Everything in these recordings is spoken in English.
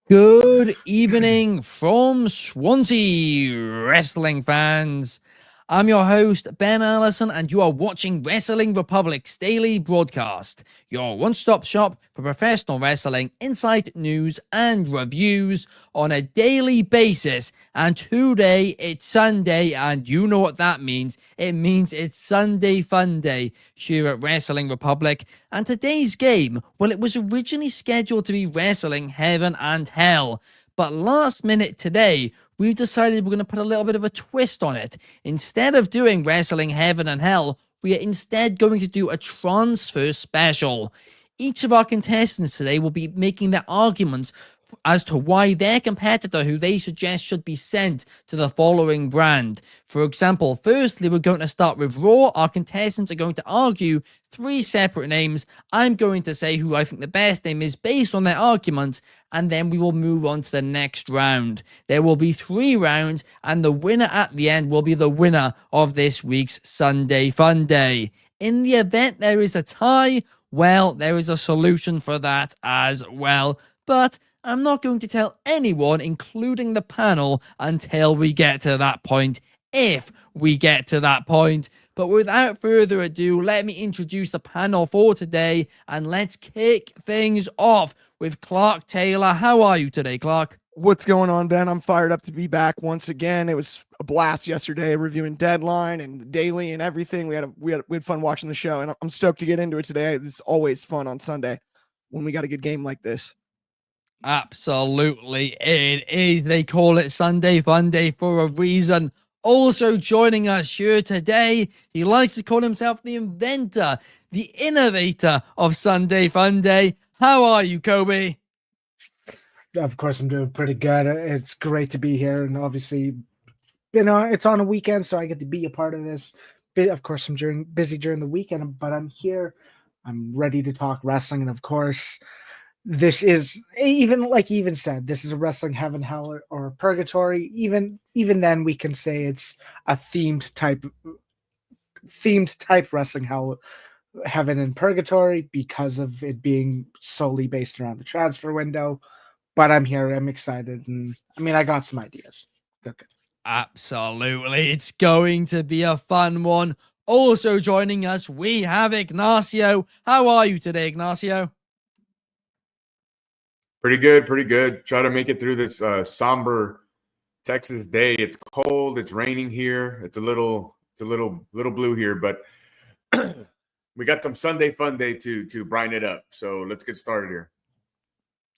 Good evening from Swansea, wrestling fans. I'm your host, Ben Allison, and you are watching Wrestling Republic's daily broadcast, your one-stop shop for professional wrestling insight, news, and reviews on a daily basis. And today, it's Sunday, and you know what that means. It means it's Sunday Funday here at Wrestling Republic. And today's game, well, it was originally scheduled to be Wrestling Heaven and Hell, but last minute today, we've decided we're going to put a little bit of a twist on it. Instead of doing Wrestling Heaven and Hell, we are instead going to do a transfer special. Each of our contestants today will be making their arguments as to why their competitor who they suggest should be sent to the following brand. For example, firstly, we're going to start with Raw. Our contestants are going to argue 3 separate names. I'm going to say who I think the best name is based on their arguments, and then we will move on to the next round. There will be 3 rounds, and the winner at the end will be the winner of this week's Sunday Funday. In the event there is a tie, well, there is a solution for that as well. But I'm not going to tell anyone, including the panel, until we get to that point, if we get to that point. But without further ado, let me introduce the panel for today, and let's kick things off with Clark Taylor. How are you today, Clark? What's going on, Ben? I'm fired up to be back once again. It was a blast yesterday reviewing Deadline and the Daily and everything. We had fun watching the show, and I'm stoked to get into it today. It's always fun on Sunday when we got a good game like this. Absolutely, it is. They call it Sunday Funday for a reason. Also joining us here today, he likes to call himself the inventor, the innovator of Sunday Funday. How are you, Coby? Of course, I'm doing pretty good. It's great to be here, and obviously, it's on a weekend, so I get to be a part of this. Of course, I'm busy during the weekend, but I'm here. I'm ready to talk wrestling, and of course, this is even said, this is a Wrestling Heaven, Hell, or Purgatory. Even then, we can say it's a themed type Wrestling Hell, Heaven, and Purgatory because of it being solely based around the transfer window. But I'm here. I'm excited, and I got some ideas. Okay. Absolutely, it's going to be a fun one. Also joining us, we have Ignacio. How are you today, Ignacio? Pretty good. Try to make it through this somber Texas day. It's cold. It's raining here. It's a little blue here, but we got some Sunday Funday to brighten it up. So let's get started here.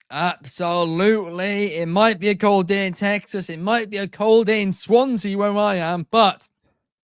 Absolutely. It might be a cold day in Texas. It might be a cold day in Swansea where I am, but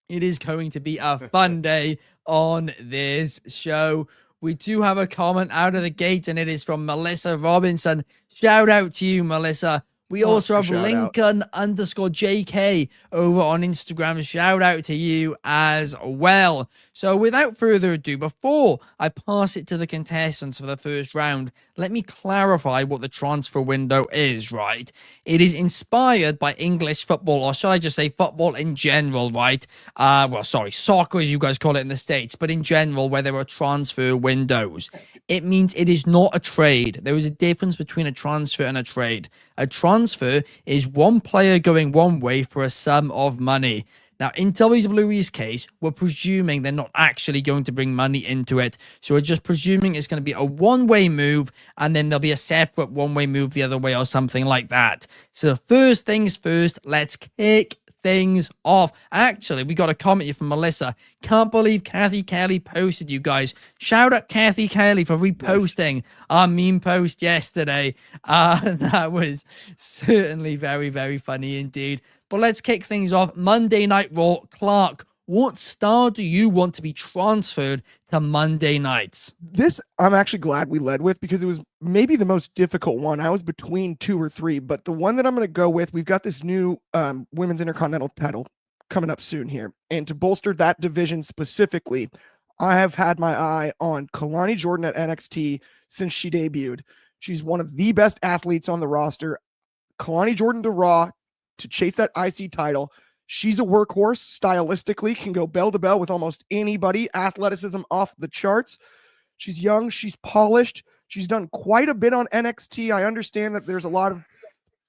it is going to be a fun day on this show. We do have a comment out of the gate, and it is from Melissa Robinson. Shout out to you, Melissa. We also have Lincoln_JK over on Instagram. Shout out to you as well. So without further ado, before I pass it to the contestants for the first round, let me clarify what the transfer window is, right? It is inspired by English football, or shall I just say football in general, right? Soccer as you guys call it in the States, but in general, where there are transfer windows. It means it is not a trade. There is a difference between a transfer and a trade. A transfer is one player going one way for a sum of money. Now, in WWE's case, we're presuming they're not actually going to bring money into it. So we're just presuming it's going to be a one-way move, and then there'll be a separate one-way move the other way or something like that. So first things first, let's kick things off. Actually, we got a comment here from Melissa. Can't believe Kathy Kelly posted, you guys. Shout out Kathy Kelly for reposting our meme post yesterday. That was certainly very, very funny indeed. But let's kick things off. Monday Night Raw. Clark, what star do you want to be transferred to Monday nights? This I'm actually glad we led with because it was maybe the most difficult one. I was between 2 or 3, but the one that I'm going to go with, we've got this new Women's Intercontinental title coming up soon here. And to bolster that division specifically, I have had my eye on Kalani Jordan at NXT since she debuted. She's one of the best athletes on the roster. Kalani Jordan to Raw to chase that IC title. She's a workhorse, stylistically, can go bell to bell with almost anybody. Athleticism off the charts. She's young, she's polished. She's done quite a bit on NXT. I understand that there's a lot of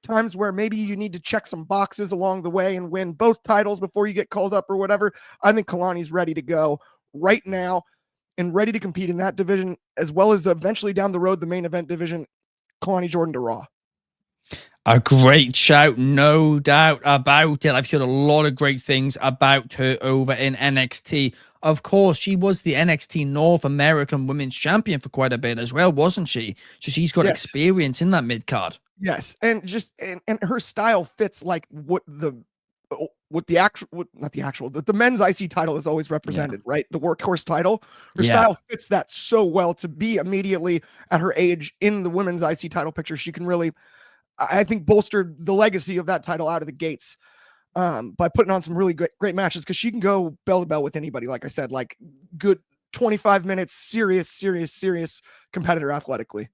times where maybe you need to check some boxes along the way and win both titles before you get called up or whatever, I think Kalani's ready to go right now and ready to compete in that division, as well as eventually down the road, the main event division, Kalani Jordan to Raw. A great shout, no doubt about it. I've heard a lot of great things about her over in NXT. Of course, she was the NXT North American Women's Champion for quite a bit as well, wasn't she? So she's got experience in that mid-card. Yes, and just and her style fits like the men's IC title is always represented, right? The workhorse title. Her style fits that so well to be immediately at her age in the women's IC title picture. She can really, I think, bolster the legacy of that title out of the gates by putting on some really great matches, because she can go bell to bell with anybody. Like I said, like good 25 minutes, serious competitor athletically.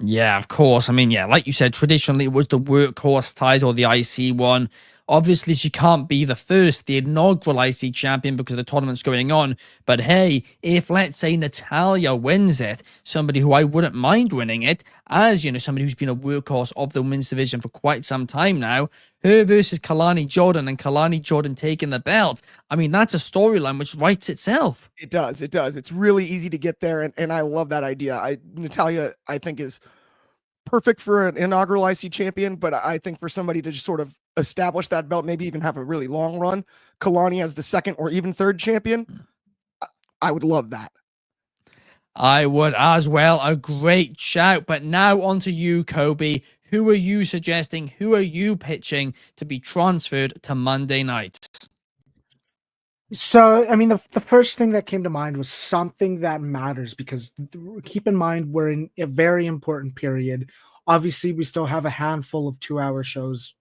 Yeah, of course. I mean, yeah, like you said, traditionally it was the workhorse title, the IC one. Obviously, she can't be the inaugural IC champion because the tournament's going on. But hey, if let's say Natalya wins it, somebody who I wouldn't mind winning it, as you know, somebody who's been a workhorse of the women's division for quite some time now, her versus Kalani Jordan and Kalani Jordan taking the belt. I mean, that's a storyline which writes itself. It does. It's really easy to get there, and I love that idea. Natalya, I think, is perfect for an inaugural IC champion, but I think for somebody to just sort of establish that belt, maybe even have a really long run, Kalani as the second or even third champion, I would love that. I would as well. A great shout. But now on to you, Coby. Who are you suggesting? Who are you pitching to be transferred to Monday night? So, I mean, the first thing that came to mind was something that matters, because keep in mind, we're in a very important period. Obviously, we still have a handful of 2-hour shows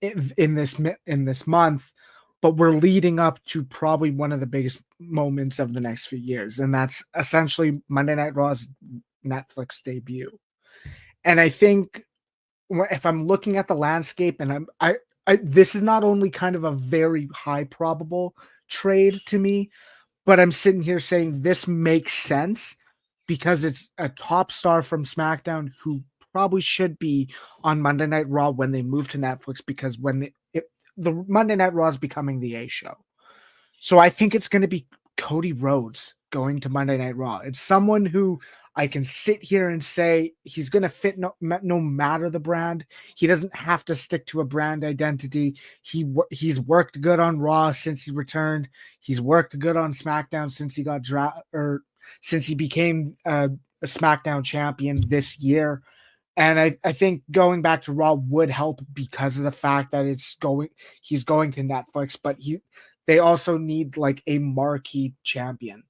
in this month, but we're leading up to probably one of the biggest moments of the next few years, and that's essentially Monday Night Raw's Netflix debut. And I think if I'm looking at the landscape, and this is not only kind of a very high probable trade to me, but I'm sitting here saying this makes sense because it's a top star from SmackDown who probably should be on Monday Night Raw when they move to Netflix, because when the Monday Night Raw is becoming the A show. So I think it's going to be Cody Rhodes going to Monday Night Raw. It's someone who I can sit here and say he's going to fit no matter the brand. He doesn't have to stick to a brand identity. He's worked good on Raw since he returned. He's worked good on SmackDown since he got since he became a SmackDown champion this year. And I think going back to Raw would help because of the fact that he's going to Netflix, but they also need like a marquee champion,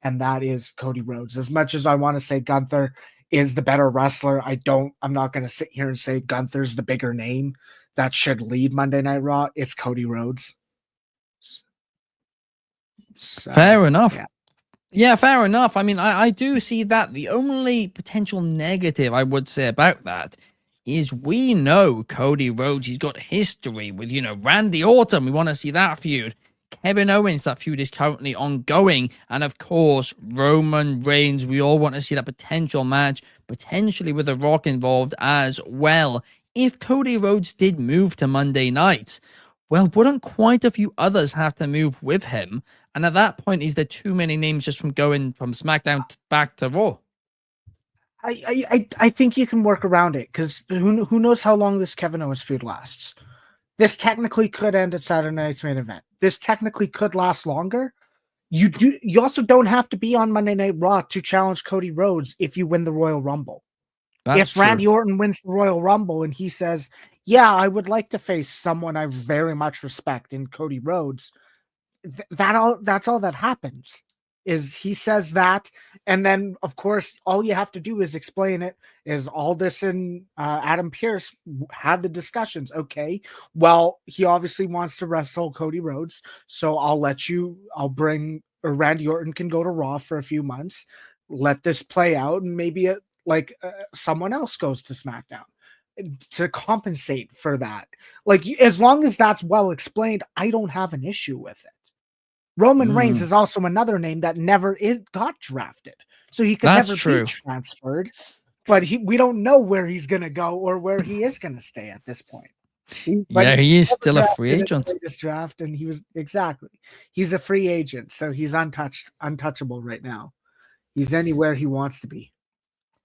and that is Cody Rhodes. As much as I want to say Gunther is the better wrestler, I'm not going to sit here and say Gunther's the bigger name that should lead Monday Night Raw. It's Cody Rhodes. So, fair enough. Yeah. Yeah, fair enough. I mean, I do see that. The only potential negative I would say about that is we know Cody Rhodes, he's got history with, Randy Orton. We want to see that feud. Kevin Owens, that feud is currently ongoing. And of course, Roman Reigns. We all want to see that potential match, potentially with The Rock involved as well. If Cody Rhodes did move to Monday night, well, wouldn't quite a few others have to move with him? And at that point, is there too many names just from going from SmackDown back to Raw? I think you can work around it, because who knows how long this Kevin Owens feud lasts. This technically could end at Saturday Night's Main Event. This technically could last longer. You also don't have to be on Monday Night Raw to challenge Cody Rhodes if you win the Royal Rumble. If Randy Orton wins the Royal Rumble and he says, yeah, I would like to face someone I very much respect in Cody Rhodes, that's all that happens, is he says that. And then, of course, all you have to do is explain it, is Aldis and Adam Pearce had the discussions. Okay, well, he obviously wants to wrestle Cody Rhodes, so I'll bring, or Randy Orton can go to Raw for a few months, let this play out, and maybe someone else goes to SmackDown to compensate for that. Like, as long as that's well explained, I don't have an issue with it. Roman Reigns is also another name that never got drafted, so he could never be transferred. but we don't know where he's going to go or where he is going to stay at this point. Yeah, he is still a free agent. This draft, and he's a free agent, so he's untouchable right now. He's anywhere he wants to be.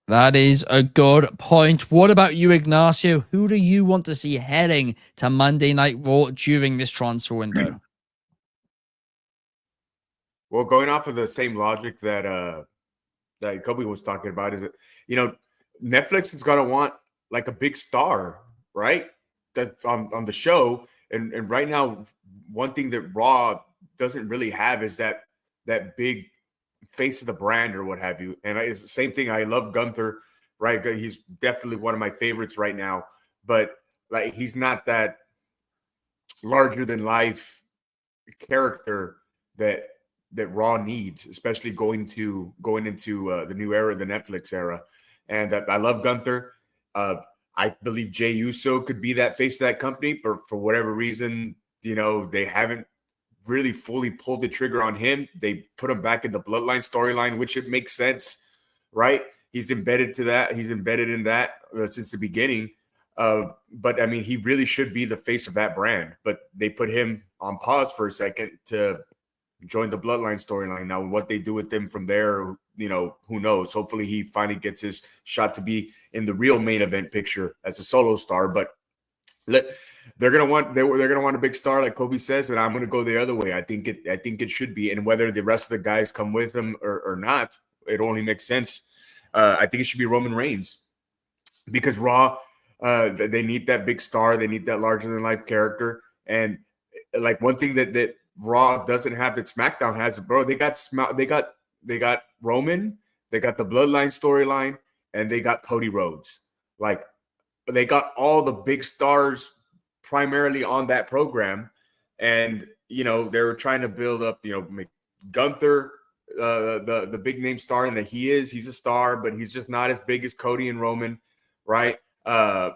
That is a good point. What about you, Ignacio? Who do you want to see heading to Monday Night Raw during this transfer window? Well, going off of the same logic that Coby was talking about, is that Netflix is going to want like a big star, right? That's on the show, and right now, one thing that Raw doesn't really have is that big face of the brand or what have you. And it's the same thing. I love Gunther, right? He's definitely one of my favorites right now, but like he's not that larger than life character that Raw needs, especially going into the new era, the Netflix era. And I love Gunther. I believe Jey Uso could be that face of that company, but for whatever reason, they haven't really fully pulled the trigger on him. They put him back in the Bloodline storyline, which it makes sense, right? He's embedded to that. He's embedded in that since the beginning. But I mean, he really should be the face of that brand. But they put him on pause for a second to join the Bloodline storyline. Now, what they do with him from there, who knows? Hopefully, he finally gets his shot to be in the real main event picture as a solo star. But they're gonna want a big star, like Coby says, and I'm gonna go the other way. I think it should be, and whether the rest of the guys come with him or not, it only makes sense. I think it should be Roman Reigns, because Raw, they need that big star, they need that larger than life character, and like one thing that Raw doesn't have that SmackDown has, bro. They got Roman, they got the Bloodline storyline, and they got Cody Rhodes. Like, they got all the big stars primarily on that program, and they were trying to build up, make Gunther the big name star, and that he's a star, but he's just not as big as Cody and Roman, right? So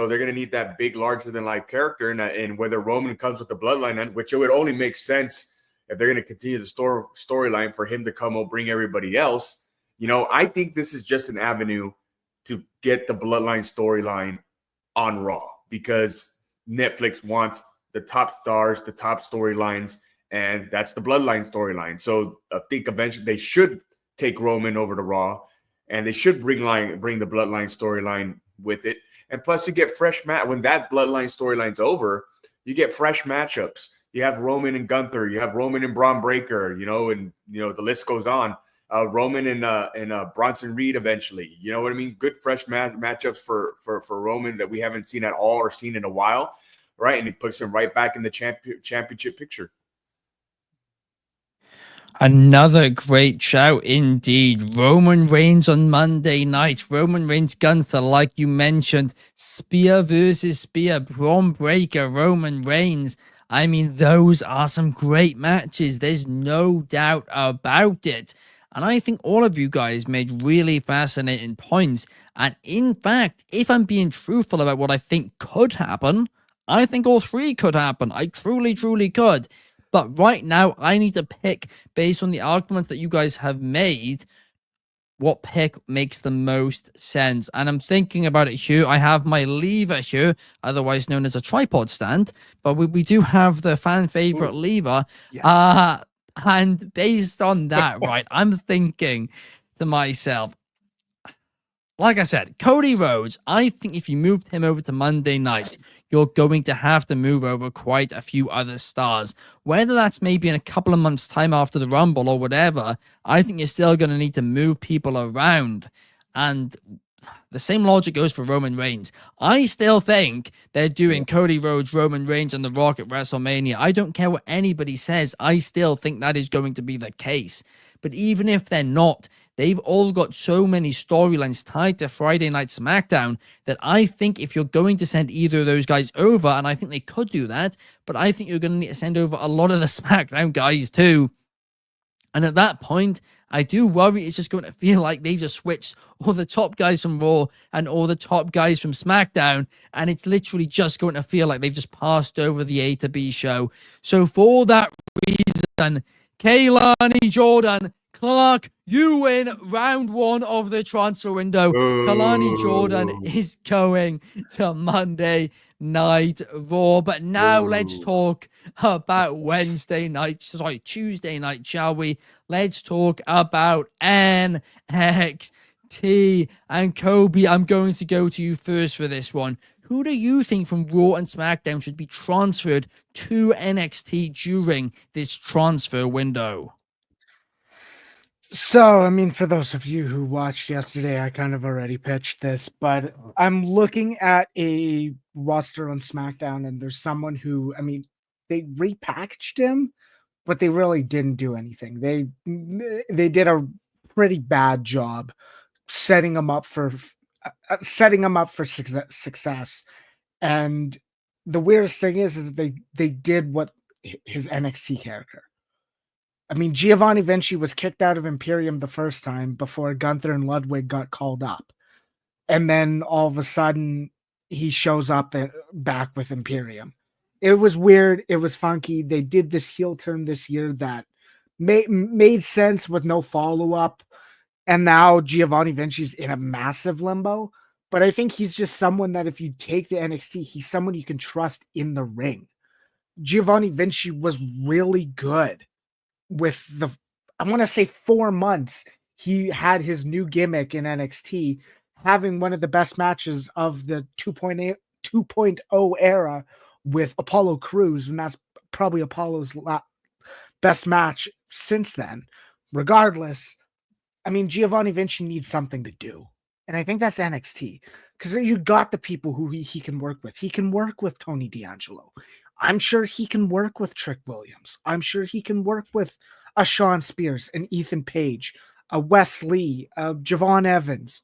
they're going to need that big, larger than life character. And whether Roman comes with the Bloodline, which it would only make sense if they're going to continue the storyline for him to come and bring everybody else. I think this is just an avenue to get the Bloodline storyline on Raw, because Netflix wants the top stars, the top storylines, and that's the Bloodline storyline. So I think eventually they should take Roman over to Raw, and they should bring the Bloodline storyline with it. And plus, you get fresh when that Bloodline storyline's over, you get fresh matchups. You have Roman and Gunther, you have Roman and Braun Breaker, and the list goes on. Roman and Bronson Reed eventually. You know what I mean? Good fresh matchups for Roman that we haven't seen at all or seen in a while, right? And it puts him right back in the championship picture. Another great shout indeed. Roman Reigns on Monday night. Roman Reigns, Gunther, like you mentioned. Spear versus Spear. Braun Breaker, Roman Reigns. I mean, those are some great matches. There's no doubt about it. And I think all of you guys made really fascinating points. And in fact, if I'm being truthful about what I think could happen, I think all three could happen. I truly, truly could. But right now, I need to pick, based on the arguments that you guys have made, what pick makes the most sense. And I'm thinking about it here. I have my lever here, otherwise known as a tripod stand. But we do have the fan favorite lever. Yes. And based on that, right, I'm thinking to myself, like I said, Cody Rhodes, I think if you moved him over to Monday night, you're going to have to move over quite a few other stars. Whether that's maybe in a couple of months' time after the Rumble or whatever, I think you're still going to need to move people around. And the same logic goes for Roman Reigns. I still think they're doing Cody Rhodes, Roman Reigns, and The Rock at WrestleMania. I don't care what anybody says. I still think that is going to be the case. But even if they're not, they've all got so many storylines tied to Friday Night SmackDown that I think if you're going to send either of those guys over, and I think they could do that, but I think you're going to need to send over a lot of the SmackDown guys too. And at that point, I do worry it's just going to feel like they've just switched all the top guys from Raw and all the top guys from SmackDown, and it's literally just going to feel like they've just passed over the A to B show. So for that reason, Kaylani Jordan, Clark, you win round 1 of the transfer window. Kalani Jordan is going to Monday Night Raw. But now let's talk about Tuesday night, shall we? Let's talk about NXT. And Coby, I'm going to go to you first for this one. Who do you think from Raw and SmackDown should be transferred to NXT during this transfer window? So, I mean, for those of you who watched yesterday, I kind of already pitched this, but I'm looking at a roster on SmackDown, and there's someone who, I mean, they repackaged him, but they really didn't do anything. They did a pretty bad job setting him up for success. And the weirdest thing is they did what his NXT character. I mean, Giovanni Vinci was kicked out of Imperium the first time before Gunther and Ludwig got called up. And then all of a sudden, he shows up back with Imperium. It was weird. It was funky. They did this heel turn this year that made sense with no follow-up. And now Giovanni Vinci's in a massive limbo. But I think he's just someone that if you take to NXT, he's someone you can trust in the ring. Giovanni Vinci was really good. With I want to say 4 months, he had his new gimmick in NXT, having one of the best matches of the 2.0 era with Apollo Crews, and that's probably Apollo's best match since then. Regardless, I mean, Giovanni Vinci needs something to do, and I think that's NXT, because you got the people who he can work with. He can work with Tony D'Angelo. I'm sure he can work with Trick Williams. I'm sure he can work with a Sean Spears, an Ethan Page, a Wes Lee, Javon Evans,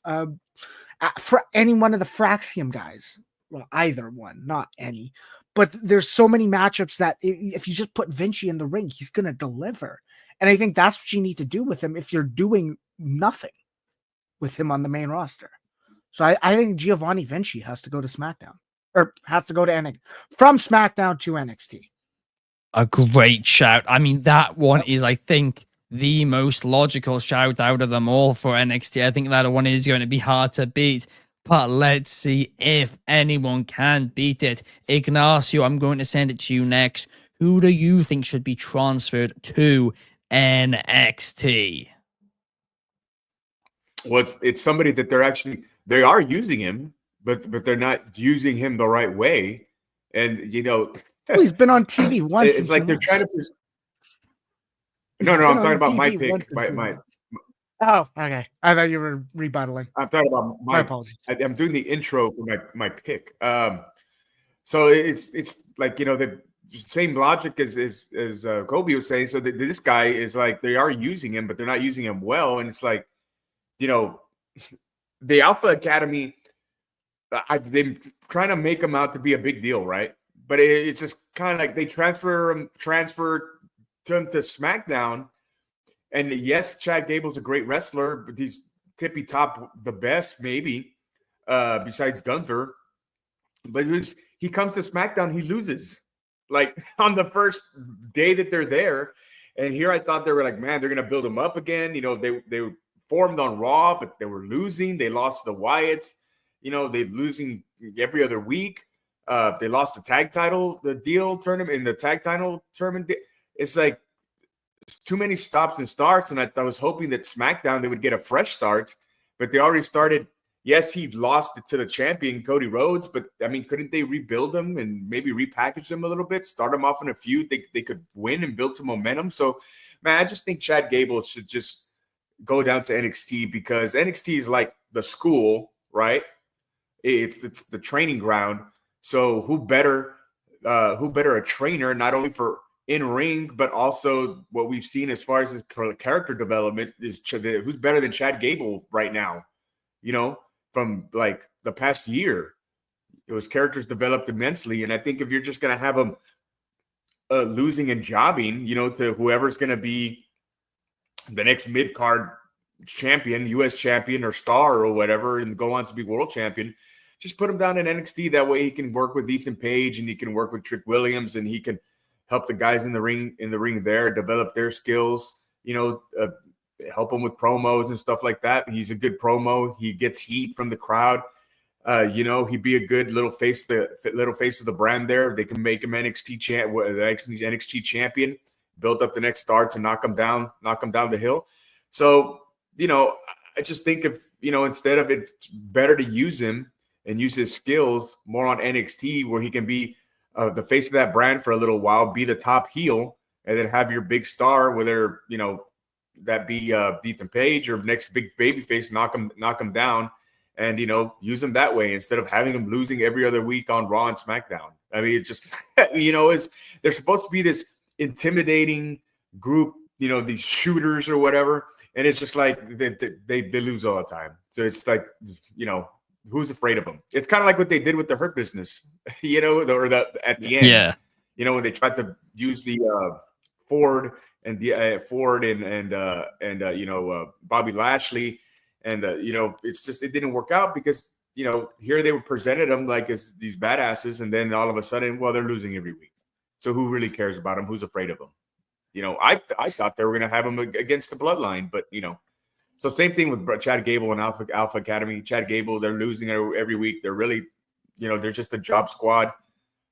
for any one of the Fraxium guys. Well, either one, not any. But there's so many matchups that if you just put Vinci in the ring, he's going to deliver. And I think that's what you need to do with him if you're doing nothing with him on the main roster. So I think Giovanni Vinci has to go to SmackDown. Or has to go to NXT, from SmackDown to NXT. A great shout. I mean, that one is, I think, the most logical shout out of them all for NXT. I think that one is going to be hard to beat, but let's see if anyone can beat it. Ignacio, I'm going to send it to you next. Who do you think should be transferred to NXT? Well, it's somebody that they are using him, but they're not using him the right way. And, you know, he's been on TV once. It's like they're trying to. No, I'm talking about my pick. Oh, okay. I thought you were rebuttaling. I'm talking about my apologies. I'm doing the intro for my pick. So it's like, you know, the same logic as Coby was saying. So this guy is like, they are using him, but they're not using him well. And it's like, you know, the Alpha Academy, they're trying to make him out to be a big deal, right? But it's just kind of like they transfer him to SmackDown. And yes, Chad Gable's a great wrestler, but he's tippy top the best, maybe, besides Gunther. But he comes to SmackDown, he loses. Like on the first day that they're there. And here I thought they were like, man, they're going to build him up again. You know, they formed on Raw, but they were losing. They lost to the Wyatts. You know, they're losing every other week. They lost the tag title, the deal tournament in the tag title tournament. It's like it's too many stops and starts. And I was hoping that SmackDown, they would get a fresh start, but they already started. Yes, he lost it to the champion, Cody Rhodes, but I mean, couldn't they rebuild him and maybe repackage them a little bit, start him off in a feud? They could win and build some momentum. So, man, I just think Chad Gable should just go down to NXT because NXT is like the school, right? It's the training ground. So who better a trainer, not only for in ring, but also what we've seen as far as his character development is who's better than Chad Gable right now, you know, from like the past year. His characters developed immensely. And I think if you're just going to have him losing and jobbing, you know, to whoever's going to be the next mid-card champion, U.S. champion or star or whatever, and go on to be world champion, just put him down in NXT. That way he can work with Ethan Page and he can work with Trick Williams and he can help the guys in the ring there develop their skills. You know, help him with promos and stuff like that. He's a good promo. He gets heat from the crowd. He'd be a good little face of the brand there. They can make him NXT champion, build up the next star to knock him down the hill. So, I just think instead of it's better to use him and use his skills more on NXT, where he can be the face of that brand for a little while, be the top heel, and then have your big star, whether that be Ethan Page or next big babyface, knock him down, and use him that way instead of having him losing every other week on Raw and SmackDown. I mean, it's just they're supposed to be this intimidating group, these shooters or whatever, and it's just like they lose all the time. So it's like who's afraid of them? It's kind of like what they did with the Hurt Business, at the end. Yeah. When they tried to use the Ford and Bobby Lashley, and it's just it didn't work out because here they were presented them like as these badasses, and then all of a sudden, well, they're losing every week. So who really cares about them? Who's afraid of them? I thought they were going to have them against the Bloodline, but So same thing with Chad Gable and Alpha Academy. Chad Gable, they're losing every week. They're really, they're just a job squad.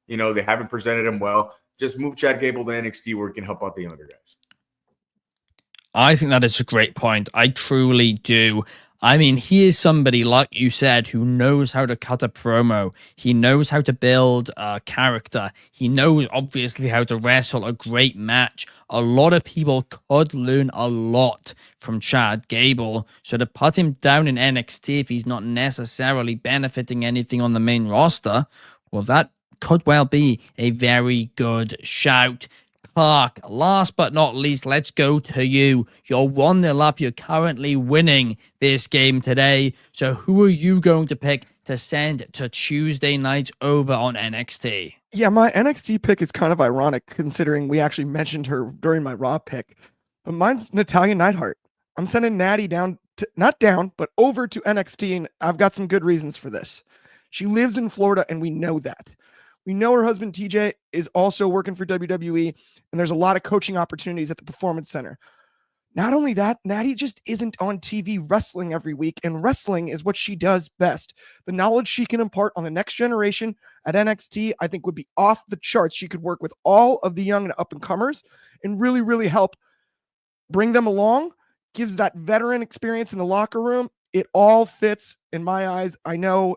They haven't presented him well. Just move Chad Gable to NXT where he can help out the younger guys. I think that is a great point. I truly do. I mean, he is somebody, like you said, who knows how to cut a promo. He knows how to build a character. He knows, obviously, how to wrestle a great match. A lot of people could learn a lot from Chad Gable. So to put him down in NXT, if he's not necessarily benefiting anything on the main roster, well, that could well be a very good shout. Clark, last but not least, let's go to you. You're 1-0 up. You're currently winning this game today. So who are you going to pick to send to Tuesday night over on NXT? Yeah, my NXT pick is kind of ironic considering we actually mentioned her during my Raw pick. But mine's Natalya Neidhart. I'm sending Natty but over to NXT, and I've got some good reasons for this. She lives in Florida, and we know that. We know her husband, TJ, is also working for WWE, and there's a lot of coaching opportunities at the Performance Center. Not only that, Natty just isn't on TV wrestling every week, and wrestling is what she does best. The knowledge she can impart on the next generation at NXT, I think, would be off the charts. She could work with all of the young and up-and-comers and really, really help bring them along, gives that veteran experience in the locker room. It all fits in my eyes. I know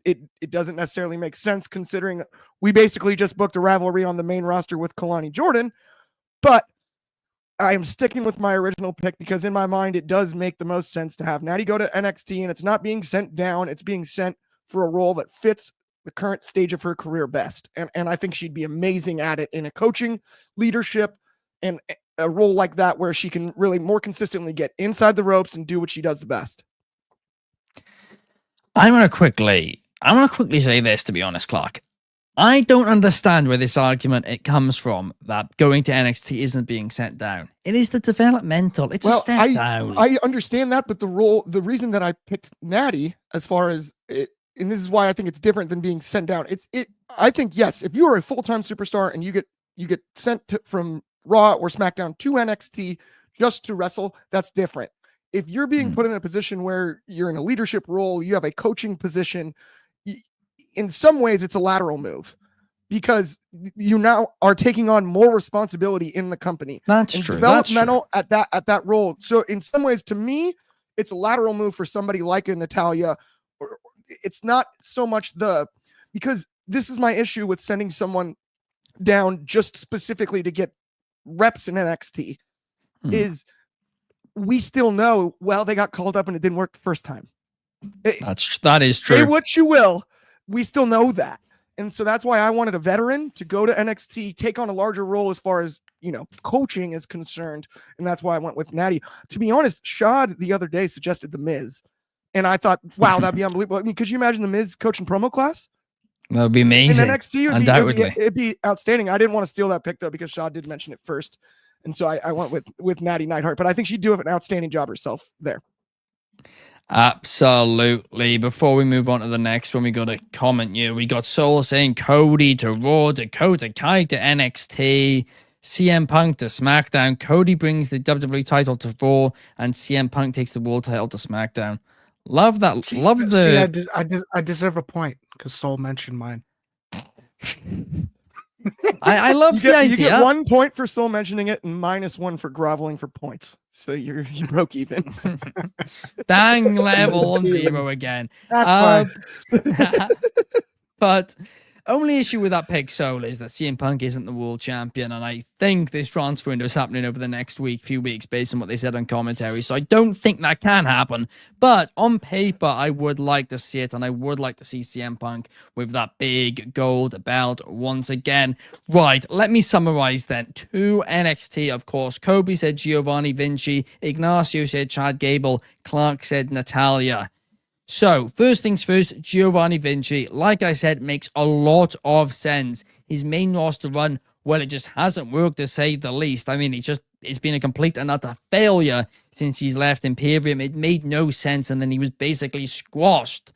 it doesn't necessarily make sense considering we basically just booked a rivalry on the main roster with Kalani Jordan, but I am sticking with my original pick because in my mind, it does make the most sense to have Natty go to NXT, and it's not being sent down. It's being sent for a role that fits the current stage of her career best. And I think she'd be amazing at it in a coaching, leadership, and a role like that where she can really more consistently get inside the ropes and do what she does the best. I want to quickly say this, to be honest, Clark. I don't understand where this argument it comes from that going to NXT isn't being sent down. It is the developmental. It's a step down. I understand that, but the reason that I picked Natty as far as it, and this is why I think it's different than being sent down. I think, yes, if you are a full-time superstar and you get sent from Raw or SmackDown to NXT just to wrestle, that's different. If you're being put in a position where you're in a leadership role, you have a coaching position, in some ways it's a lateral move because you now are taking on more responsibility in the company. That's true. Developmental at that role. So in some ways, to me, it's a lateral move for somebody like a Natalya. It's not so much because this is my issue with sending someone down just specifically to get reps in NXT is we still know, well, they got called up and it didn't work the first time. That is true. Say what you will. We still know that. And so that's why I wanted a veteran to go to NXT, take on a larger role as far as, coaching is concerned. And that's why I went with Natty. To be honest, Shad the other day suggested The Miz. And I thought, wow, that'd be unbelievable. I mean, could you imagine The Miz coaching promo class? That would be amazing. In NXT, undoubtedly. It'd be outstanding. I didn't want to steal that pick, though, because Shad did mention it first. And so I went with Natty Neidhart. But I think she'd do an outstanding job herself there. Absolutely. Before we move on to the next one, we got a comment here. We got Soul saying Cody to Raw, Dakota Kai to NXT. CM Punk to SmackDown. Cody brings the WWE title to Raw, and CM Punk takes the World title to SmackDown. Love that. Love the. I deserve a point because Soul mentioned mine. I love the idea. You get 1 point for Soul mentioning it and -1 for groveling for points. So you broke even. Bang level on 0 again. That's fine. But only issue with that pick, Soul, is that CM Punk isn't the world champion, and I think this transfer window is happening over the next few weeks, based on what they said on commentary. So I don't think that can happen. But on paper, I would like to see it, and I would like to see CM Punk with that big gold belt once again. Right, let me summarize then. To NXT, of course, Coby said Giovanni Vinci, Ignacio said Chad Gable, Clark said Natalia. So, first things first, Giovanni Vinci, like I said, makes a lot of sense. His main roster run, well, it just hasn't worked, to say the least. I mean, it's been a complete and utter failure since he's left Imperium. It made no sense, and then he was basically squashed.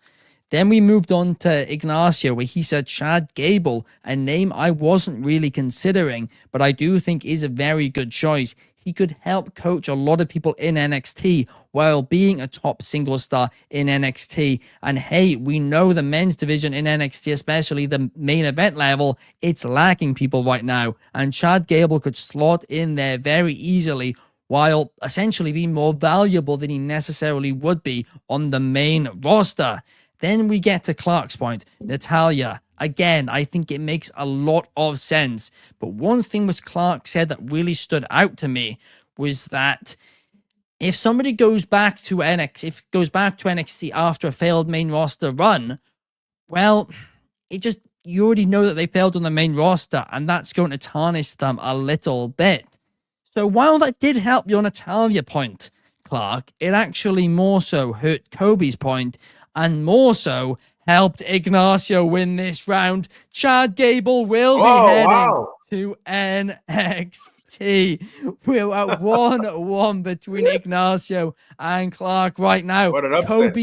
Then we moved on to Ignacio, where he said Chad Gable, a name I wasn't really considering, but I do think is a very good choice. He could help coach a lot of people in NXT while being a top single star in NXT. And hey, we know the men's division in NXT, especially the main event level, it's lacking people right now. And Chad Gable could slot in there very easily while essentially being more valuable than he necessarily would be on the main roster. Then we get to Clark's point, Natalia. Again, I think it makes a lot of sense. But one thing which Clark said that really stood out to me was that if somebody goes back to NXT after a failed main roster run, well, you already know that they failed on the main roster, and that's going to tarnish them a little bit. So while that did help your Natalia point, Clark, it actually more so hurt Coby's point, and more so helped Ignacio win this round. Chad Gable will be heading to NXT. We're at 1-1 between Ignacio and Clark right now. What an upset.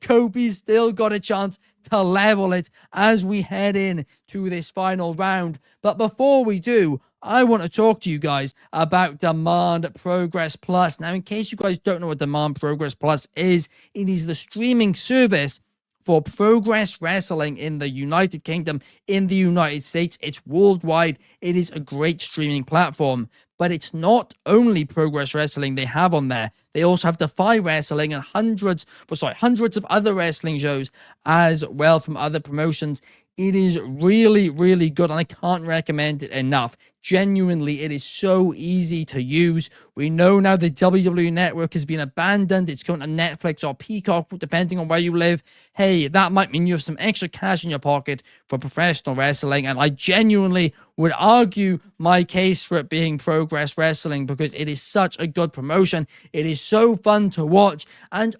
Coby's still got a chance to level it as we head in to this final round. But before we do, I want to talk to you guys about Demand Progress Plus. Now, in case you guys don't know what Demand Progress Plus is, it is the streaming service for Progress Wrestling in the United Kingdom, in the United States. It's worldwide. It is a great streaming platform. But it's not only Progress Wrestling they have on there. They also have Defy Wrestling and hundreds of other wrestling shows as well from other promotions. It is really, really good, and I can't recommend it enough. Genuinely, it is so easy to use. We know now the WWE Network has been abandoned. It's going to Netflix or Peacock, depending on where you live. Hey, that might mean you have some extra cash in your pocket for professional wrestling, and I genuinely would argue my case for it being Progress Wrestling because it is such a good promotion. It is so fun to watch, and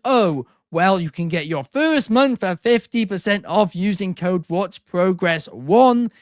well, you can get your first month for 50% off using code WatchProgress1.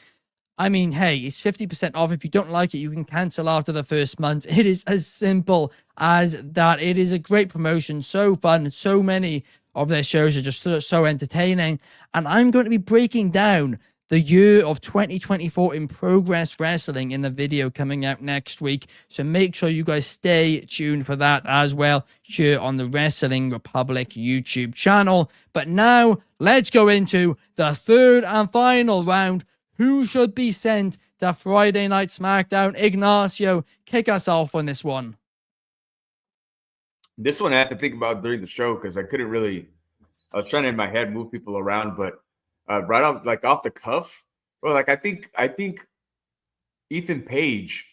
I mean, hey, it's 50% off. If you don't like it, you can cancel after the first month. It is as simple as that. It is a great promotion, so fun. So many of their shows are just so entertaining. And I'm going to be breaking down the year of 2024 in Progress Wrestling in the video coming out next week. So make sure you guys stay tuned for that as well here on the Wrestling Republic YouTube channel. But now let's go into the third and final round. Who should be sent to Friday Night SmackDown? Ignacio, kick us off on this one. This one I had to think about during the show because I was trying to in my head move people around, but right off the cuff, well, I think Ethan Page,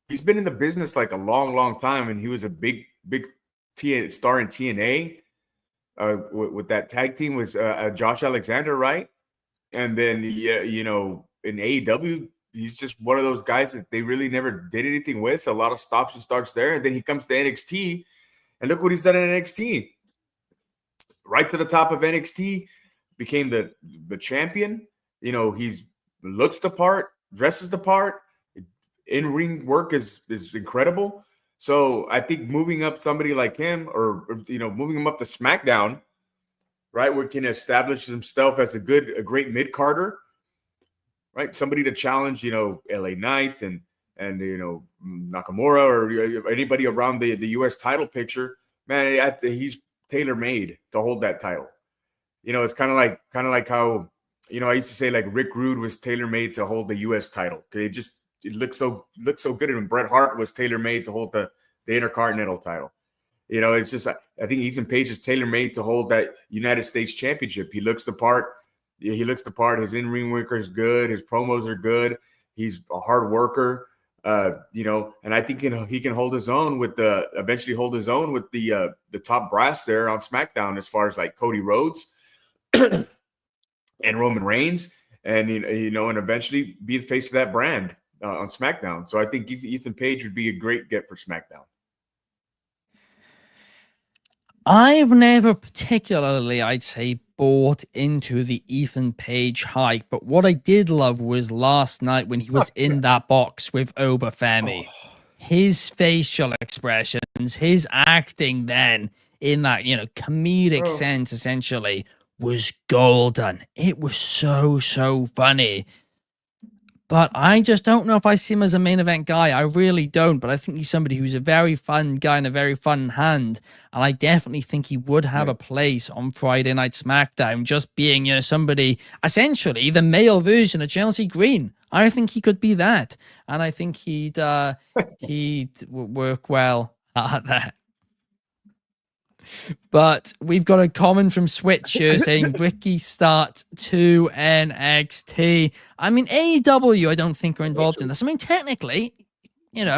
he's been in the business a long time, and he was a big star in TNA with that tag team was Josh Alexander, right? And then in AEW, he's just one of those guys that they really never did anything with. A lot of stops and starts there, and then he comes to NXT, and look what he's done in NXT. Right to the top of NXT. Became the champion. He's looks the part, dresses the part. In-ring work is incredible. So I think moving up somebody like him, or moving him up to SmackDown, right, where he can establish himself as a great mid-carder, right? Somebody to challenge, LA Knight and Nakamura or anybody around the U.S. title picture. Man, he's tailor-made to hold that title. It's kind of like how, I used to say like Rick Rude was tailor-made to hold the U.S. title. It looked so good. And Bret Hart was tailor-made to hold the Intercontinental title. It's just, I think Ethan Page is tailor-made to hold that United States Championship. He looks the part. His in-ring work is good. His promos are good. He's a hard worker. And I think he can hold his own with eventually hold his own with the top brass there on SmackDown, as far as like Cody Rhodes and Roman Reigns, and and eventually be the face of that brand on SmackDown. So I think Ethan Page would be a great get for SmackDown. I've never particularly, I'd say, bought into the Ethan Page hype, but what I did love was last night when he was in that box with Obafemi. His facial expressions, his acting then in that, comedic sense, essentially, was golden. It was so funny. But I just don't know if I see him as a main event guy. I really don't. But I think he's somebody who's a very fun guy and a very fun hand. And I definitely think he would have a place on Friday Night SmackDown, just being, somebody, essentially the male version of Chelsea Green. I think he could be that. And I think he'd work well at that. But we've got a comment from Switch here saying Ricky start to NXT. I mean, AEW, I don't think are involved in this. I mean, technically, he is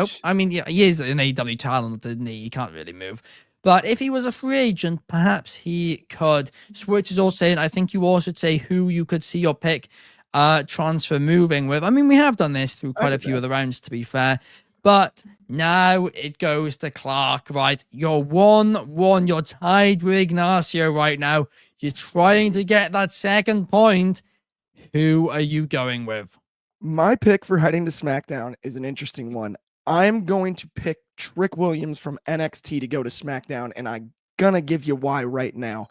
an AEW talent, isn't he? He can't really move. But if he was a free agent, perhaps he could. Switch is also saying, I think you all should say who you could see your pick transfer moving with. I mean, we have done this through quite a few of the rounds, to be fair. But now it goes to Clark, right? You're 1-1. You're tied with Ignacio right now. You're trying to get that second point. Who are you going with? My pick for heading to SmackDown is an interesting one. I'm going to pick Trick Williams from NXT to go to SmackDown, and I'm going to give you why right now.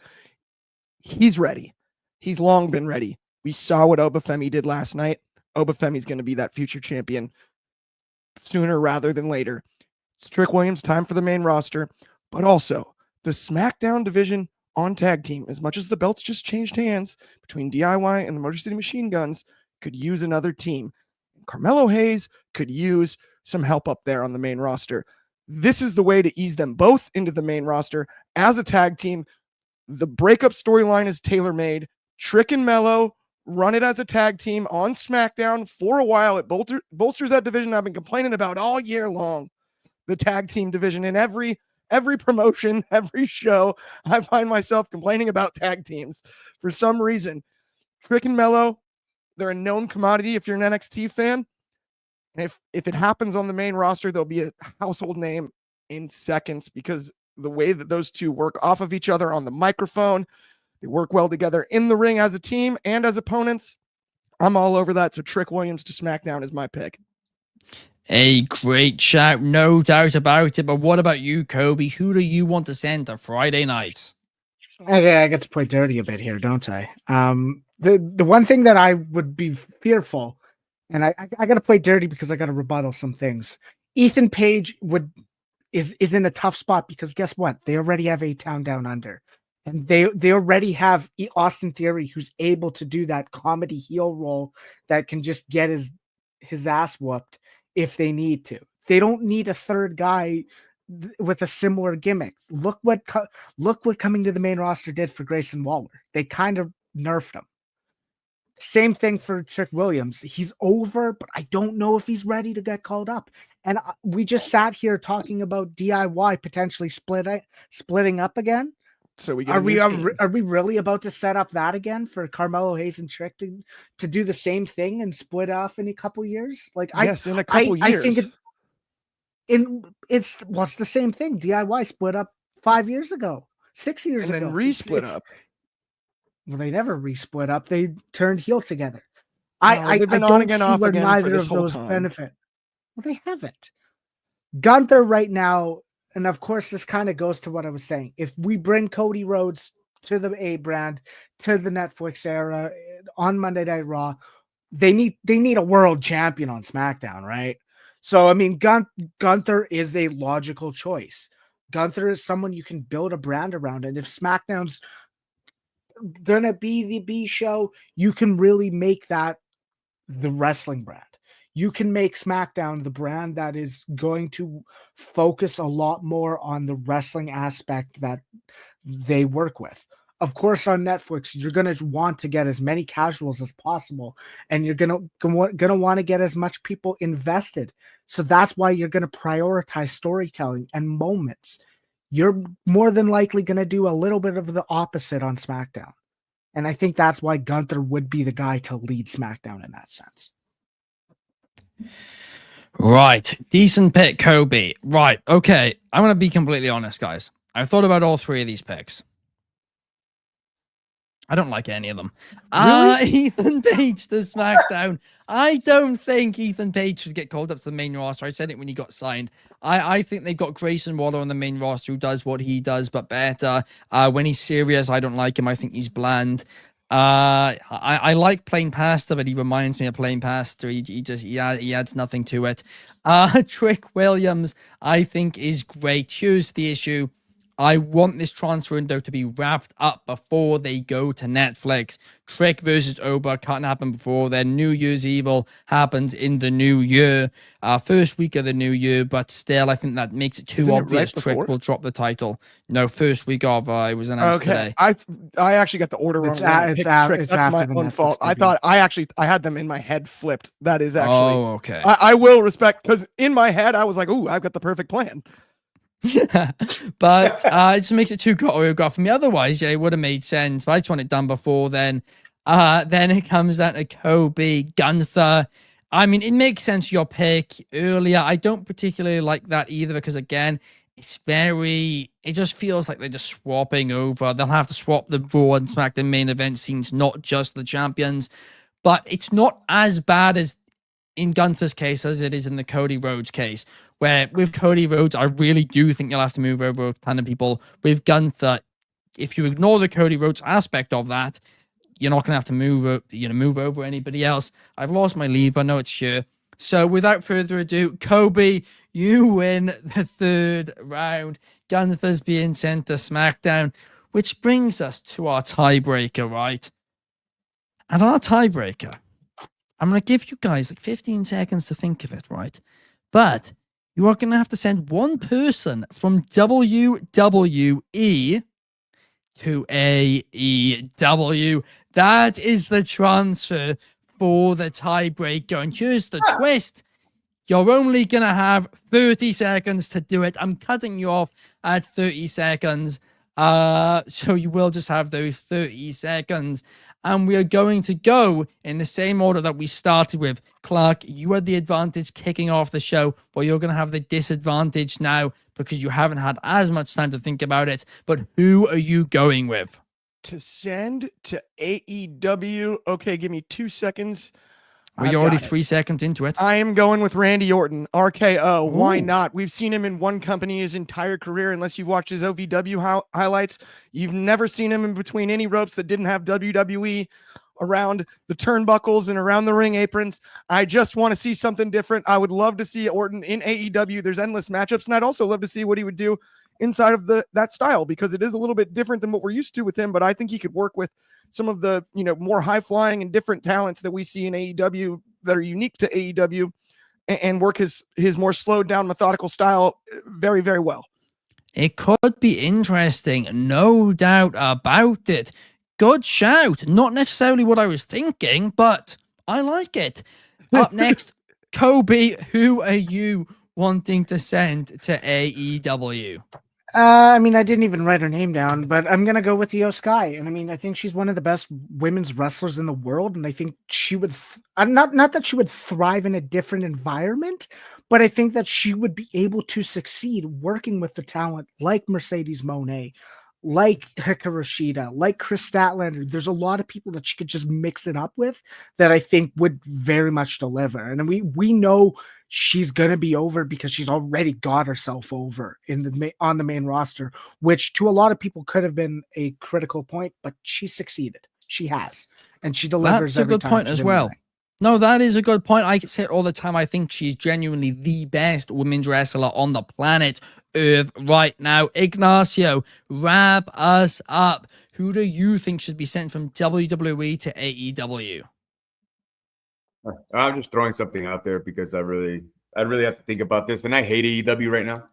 He's ready. He's long been ready. We saw what Obafemi did last night. Obafemi's going to be that future champion sooner rather than later. It's Trick Williams, time for the main roster, but also the SmackDown division on tag team, as much as the belts just changed hands between DIY and the Motor City Machine Guns, could use another team. Carmelo Hayes could use some help up there on the main roster. This is the way to ease them both into the main roster as a tag team. The breakup storyline is tailor-made. Trick and Mello run it as a tag team on SmackDown for a while. It bolsters that division I've been complaining about all year long. The tag team division in every promotion, every show, I find myself complaining about tag teams for some reason. Trick and Mello, they're a known commodity if you're an NXT fan. And if it happens on the main roster, they'll be a household name in seconds because the way that those two work off of each other on the microphone, they work well together in the ring as a team and as opponents. I'm all over that. So Trick Williams to SmackDown is my pick. A great shout, no doubt about it. But what about you, Coby? Who do you want to send to Friday nights? I get to play dirty a bit here, don't I? The one thing that I would be fearful, and I got to play dirty because I got to rebuttal some things. Ethan Page is in a tough spot because guess what? They already have A-Town Down Under. And they already have Austin Theory, who's able to do that comedy heel role that can just get his ass whooped if they need to. They don't need a third guy with a similar gimmick. Look what coming to the main roster did for Grayson Waller. They kind of nerfed him. Same thing for Trick Williams. He's over, but I don't know if he's ready to get called up. And we just sat here talking about DIY potentially splitting up again. So we are we really about to set up that again for Carmelo Hayes and Trick to do the same thing and split off in a couple years? Like yes, in a couple years. I think it's the same thing. DIY split up 5 years ago, 6 years ago, and then re-split up. Well, they never re-split up. They turned heel together. They've been on again, off again neither of those benefit. Well, they haven't. Gunther right now. And of course, this kind of goes to what I was saying. If we bring Cody Rhodes to the A brand, to the Netflix era on Monday Night Raw, they need a world champion on SmackDown, right? So I mean, Gunther is a logical choice. Gunther is someone you can build a brand around, and if SmackDown's gonna be the B show, you can really make that the wrestling brand. You can make SmackDown the brand that is going to focus a lot more on the wrestling aspect that they work with. Of course, on Netflix, you're going to want to get as many casuals as possible, and you're going to want to get as much people invested. So that's why you're going to prioritize storytelling and moments. You're more than likely going to do a little bit of the opposite on SmackDown. And I think that's why Gunther would be the guy to lead SmackDown in that sense. Right. Decent pick, Coby. Right. Okay. I'm going to be completely honest, guys. I've thought about all three of these picks. I don't like any of them. Really? Ethan Page to SmackDown. I don't think Ethan Page should get called up to the main roster. I said it when he got signed. I think they've got Grayson Waller on the main roster who does what he does, but better. When he's serious, I don't like him. I think he's bland. I like plain pasta, but he reminds me of plain pasta. He adds nothing to it. Trick Williams, I think, is great. Here's the issue. I want this transfer window to be wrapped up before they go to Netflix. Trick versus Oba can't happen before then. New Year's Evil happens in the new year, first week of the new year, but still, I think that makes it too Isn't it obvious. right Trick before? will drop the title. No, first week of, it was announced today. I actually got the order wrong. It's when I it's picked a- Trick. it's That's after my the own Netflix fault. I debut. thought I had them in my head flipped. That is actually. Oh, okay. I will respect, because in my head I was like, "Ooh, I've got the perfect plan." But it just makes it too choreographed for me. Otherwise, yeah, it would have made sense. But I just want it done before then. Then it comes down to Coby, Gunther. I mean, it makes sense your pick earlier. I don't particularly like that either because, again, it just feels like they're just swapping over. They'll have to swap the Raw and SmackDown main event scenes, not just the champions. But it's not as bad as in Gunther's case as it is in the Cody Rhodes case, where with Cody Rhodes, I really do think you'll have to move over a ton of people. With Gunther, if you ignore the Cody Rhodes aspect of that, you're not going to have to move over anybody else. I've lost my leave. I know it's sure. So without further ado, Coby, you win the third round. Gunther's being sent to SmackDown, which brings us to our tiebreaker, right? And our tiebreaker, I'm going to give you guys like 15 seconds to think of it, right? But you are going to have to send one person from WWE to AEW. That is the transfer for the tiebreaker. And here's the twist. You're only going to have 30 seconds to do it. I'm cutting you off at 30 seconds. So you will just have those 30 seconds. And we are going to go in the same order that we started with. Clark, you had the advantage kicking off the show, but you're going to have the disadvantage now because you haven't had as much time to think about it. But who are you going with? To send to AEW. Okay, give me 2 seconds. We're already 3 seconds into it. I am going with Randy Orton, RKO. Why Ooh. not? We've seen him in one company his entire career. Unless you watch his OVW highlights, you've never seen him in between any ropes that didn't have WWE around the turnbuckles and around the ring aprons. I just want to see something different. I would love to see Orton in AEW. There's endless matchups, and I'd also love to see what he would do inside of that style, because it is a little bit different than what we're used to with him. But I think he could work with some of the more high flying and different talents that we see in AEW that are unique to AEW, and work his more slowed down methodical style very, very well. It could be interesting, no doubt about it. Good shout. Not necessarily what I was thinking, but I like it. Up next, Coby, who are you wanting to send to AEW? I mean, I didn't even write her name down, but I'm going to go with Io Sky. And I mean, I think she's one of the best women's wrestlers in the world. And I think she would, not that she would thrive in a different environment, but I think that she would be able to succeed working with the talent like Mercedes Moné, like Hikaru Shida, like Chris Statlander. There's a lot of people that she could just mix it up with that I think would very much deliver. And we know she's gonna be over because she's already got herself over on the main roster, which to a lot of people could have been a critical point, but she succeeded. She has, and she delivers. That's a good point as well. No, that is a good point. I say it all the time. I think she's genuinely the best women's wrestler on the planet Earth right now. Ignacio, wrap us up. Who do you think should be sent from WWE to AEW? I'm just throwing something out there because I really have to think about this, and I hate AEW right now.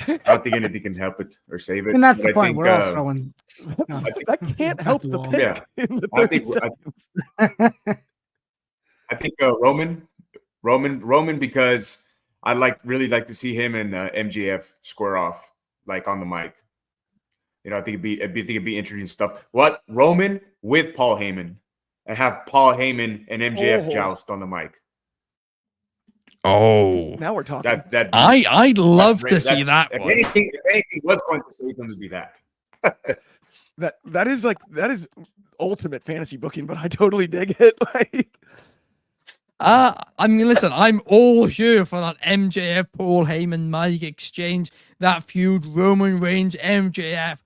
I don't think anything can help it or save it. And that's But the I point. think, We're all throwing. That can't help the pick Yeah. in the I 30 think seconds. I think Roman, because I really like to see him and MJF square off like on the mic. You know, I think it'd be interesting stuff. What Roman with Paul Heyman and have Paul Heyman and MJF joust on the mic. Oh, Now we're talking. I'd love to see that if one. anything was going to save him, to be that. that is ultimate fantasy booking, but I totally dig it. Like, I mean, listen, I'm all here for that MJF Paul Heyman mic exchange, that feud Roman Reigns MJF.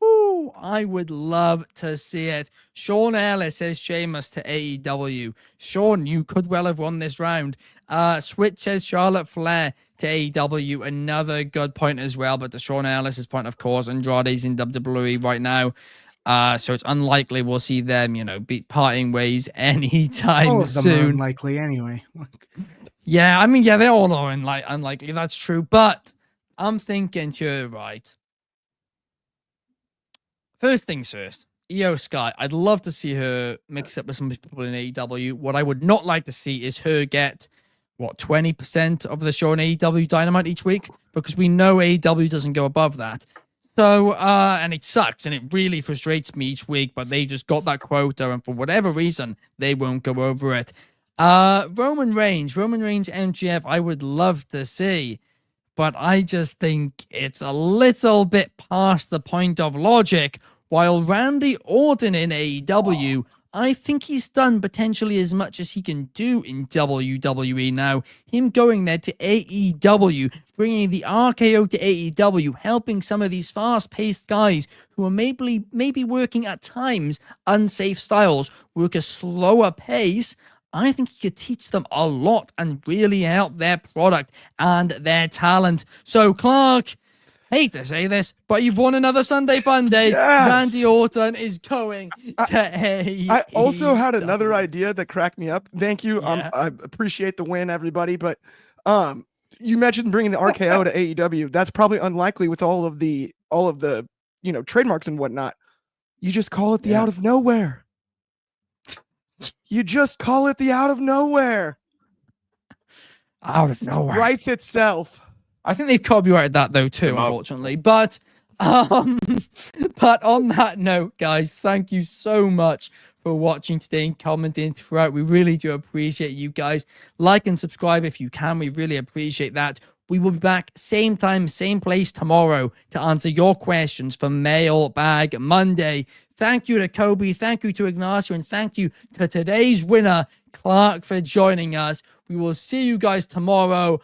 Ooh, I would love to see it. Sean Ellis says Sheamus to AEW. Sean, you could well have won this round. Switch says Charlotte Flair to AEW. Another good point as well, but to Sean Ellis's point, of course, Andrade's in WWE right now. So it's unlikely we'll see them, be parting ways anytime All of them are soon. unlikely anyway. Yeah, I mean, they all are unlikely. That's true. But I'm thinking you're right. First things first, Io Sky. I'd love to see her mix up with some people in AEW. What I would not like to see is her get, 20% of the show on AEW Dynamite each week? Because we know AEW doesn't go above that. So, and it sucks, and it really frustrates me each week, but they just got that quota, and for whatever reason, they won't go over it. Roman Reigns, MJF, I would love to see, but I just think it's a little bit past the point of logic. While Randy Orton in AEW, I think he's done potentially as much as he can do in WWE now. Him going there to AEW, bringing the RKO to AEW, helping some of these fast-paced guys who are maybe working at times unsafe styles, work a slower pace. I think he could teach them a lot and really help their product and their talent. So, Clark, hate to say this, but you've won another Sunday Funday. Yes! Randy Orton is going to AEW. I also had another idea that cracked me up. Thank you. Yeah. I appreciate the win, everybody. But you mentioned bringing the RKO to AEW. That's probably unlikely with all of the trademarks and whatnot. You just call it the out of nowhere. You just call it the out of nowhere. Out of nowhere. Writes itself. I think they've copyrighted that though too, unfortunately. But on that note, guys, thank you so much for watching today and commenting throughout. We really do appreciate you guys. Like and subscribe if you can. We really appreciate that. We will be back same time, same place tomorrow to answer your questions for Mailbag Monday. Thank you to Coby, thank you to Ignacio, and thank you to today's winner, Clark, for joining us. We will see you guys tomorrow.